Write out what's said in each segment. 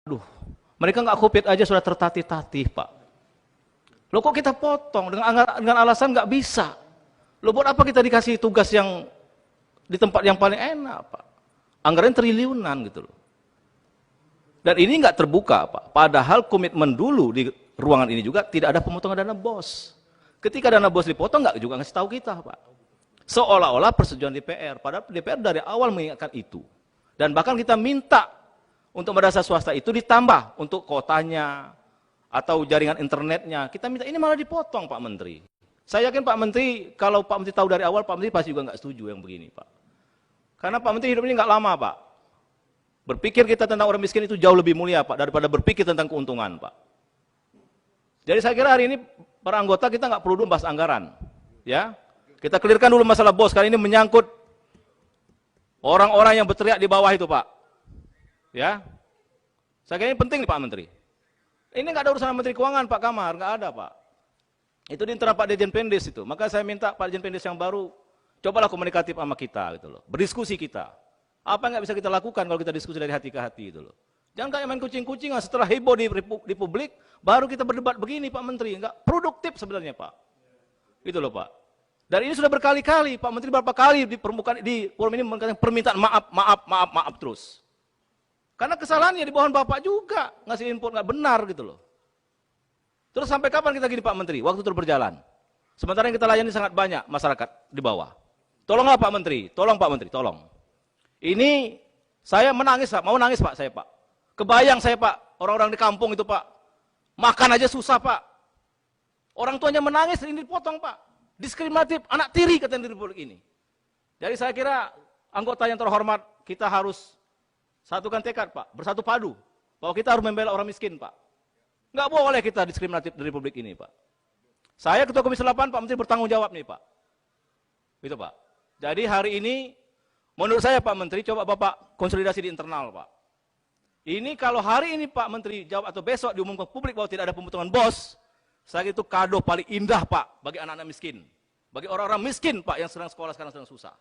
Aduh, mereka nggak COVID aja sudah tertatih-tatih, Pak. Loh kok kita potong dengan alasan nggak bisa? Loh buat apa kita dikasih tugas yang di tempat yang paling enak, Pak? Anggaran triliunan gitu loh. Dan ini nggak terbuka, Pak. Padahal komitmen dulu di ruangan ini juga tidak ada pemotongan dana BOS. Ketika dana BOS dipotong nggak juga ngasih tahu kita, Pak. Seolah-olah persetujuan DPR. Padahal DPR dari awal mengingatkan itu. Dan bahkan kita minta untuk madrasah swasta itu ditambah untuk kotanya atau jaringan internetnya. Kita minta ini malah dipotong, Pak Menteri. Saya yakin Pak Menteri, kalau Pak Menteri tahu dari awal, Pak Menteri pasti juga nggak setuju yang begini, Pak. Karena Pak Menteri hidup ini nggak lama, Pak. Berpikir kita tentang orang miskin itu jauh lebih mulia, Pak, daripada berpikir tentang keuntungan, Pak. Jadi saya kira hari ini para anggota kita nggak perlu dulu bahas anggaran, ya. Kita clearkan dulu masalah BOS. Kali ini menyangkut orang-orang yang berteriak di bawah itu, Pak. Ya, saya kira ini penting nih Pak Menteri. Ini nggak ada urusan Menteri Keuangan, Pak Kamar, nggak ada Pak. Itu di internal Pak Dirjen Pendes itu. Maka saya minta Pak Dirjen Pendes yang baru, cobalah komunikatif sama kita gitu loh, berdiskusi kita. Apa yang nggak bisa kita lakukan kalau kita diskusi dari hati ke hati itu loh. Jangan kayak main kucing-kucingan setelah heboh di publik, baru kita berdebat begini Pak Menteri, nggak produktif sebenarnya Pak. Gitu loh Pak. Dan ini sudah berkali-kali Pak Menteri berapa kali di permukaan di forum ini mengatakan permintaan maaf terus. Karena kesalahannya di bawah Bapak juga, ngasih input nggak benar gitu loh. Terus sampai kapan kita gini Pak Menteri? Waktu terus berjalan. Sementara yang kita layani sangat banyak masyarakat di bawah. Tolonglah Pak Menteri, tolong Pak Menteri, tolong. Ini saya menangis Pak, mau nangis Pak saya Pak. Kebayang saya Pak, orang-orang di kampung itu Pak. Makan aja susah Pak. Orang tuanya menangis, ini dipotong Pak. Diskriminatif, anak tiri katanya di Republik ini. Jadi saya kira anggota yang terhormat, kita harus satukan tekad Pak, bersatu padu, bahwa kita harus membela orang miskin Pak. Nggak boleh kita diskriminatif di Republik ini Pak. Saya Ketua Komisi 8, Pak Menteri bertanggung jawab nih Pak. Gitu Pak. Jadi hari ini, menurut saya Pak Menteri, coba Bapak konsolidasi di internal Pak. Ini kalau hari ini Pak Menteri jawab atau besok diumumkan publik bahwa tidak ada pemotongan BOS, saya kira itu kado paling indah Pak, bagi anak-anak miskin. Bagi orang-orang miskin Pak, yang sedang sekolah sekarang sedang susah.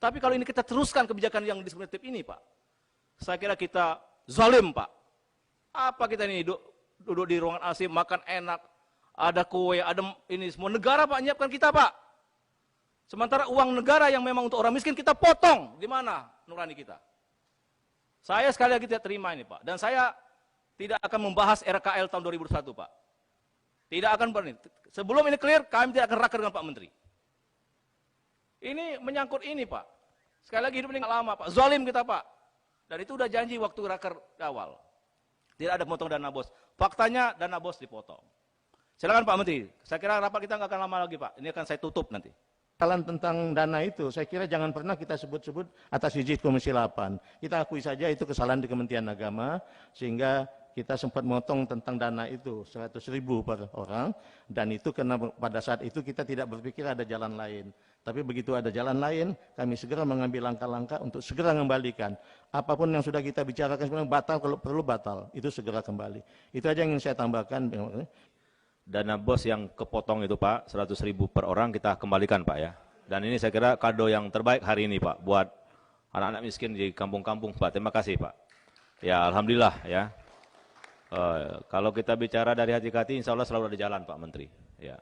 Tapi kalau ini kita teruskan kebijakan yang diskriminatif ini Pak, saya kira kita zalim Pak. Apa kita ini duduk di ruangan AC makan enak, ada kue, ada ini semua negara Pak nyiapkan kita Pak. Sementara uang negara yang memang untuk orang miskin kita potong, di mana nurani kita? Saya sekali lagi tidak terima ini Pak. Dan saya tidak akan membahas RKL tahun 2001 Pak. Tidak akan berani. Sebelum ini clear, kami tidak akan raker dengan Pak Menteri. Ini menyangkut ini Pak. Sekali lagi hidup ini nggak lama Pak. Zalim kita Pak. Dan itu udah janji waktu raker awal. Tidak ada potong dana BOS. Faktanya dana BOS dipotong. Silakan Pak Menteri. Saya kira rapat kita nggak akan lama lagi Pak. Ini akan saya tutup nanti. Kesalahan tentang dana itu, saya kira jangan pernah kita sebut-sebut atas izin Komisi 8. Kita akui saja itu kesalahan di Kementerian Agama, sehingga kita sempat memotong tentang dana itu 100.000 per orang, dan itu karena pada saat itu kita tidak berpikir ada jalan lain. Tapi begitu ada jalan lain, kami segera mengambil langkah-langkah untuk segera mengembalikan. Apapun yang sudah kita bicarakan sebenarnya batal, kalau perlu batal, itu segera kembali. Itu aja yang ingin saya tambahkan. Dana BOS yang kepotong itu Pak, 100.000 per orang kita kembalikan Pak ya. Dan ini saya kira kado yang terbaik hari ini Pak, buat anak-anak miskin di kampung-kampung Pak. Terima kasih Pak. Ya Alhamdulillah ya. Kalau kita bicara dari hati ke hati, insya Allah selalu ada jalan Pak Menteri. Ya.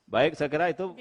Baik, saya kira itu.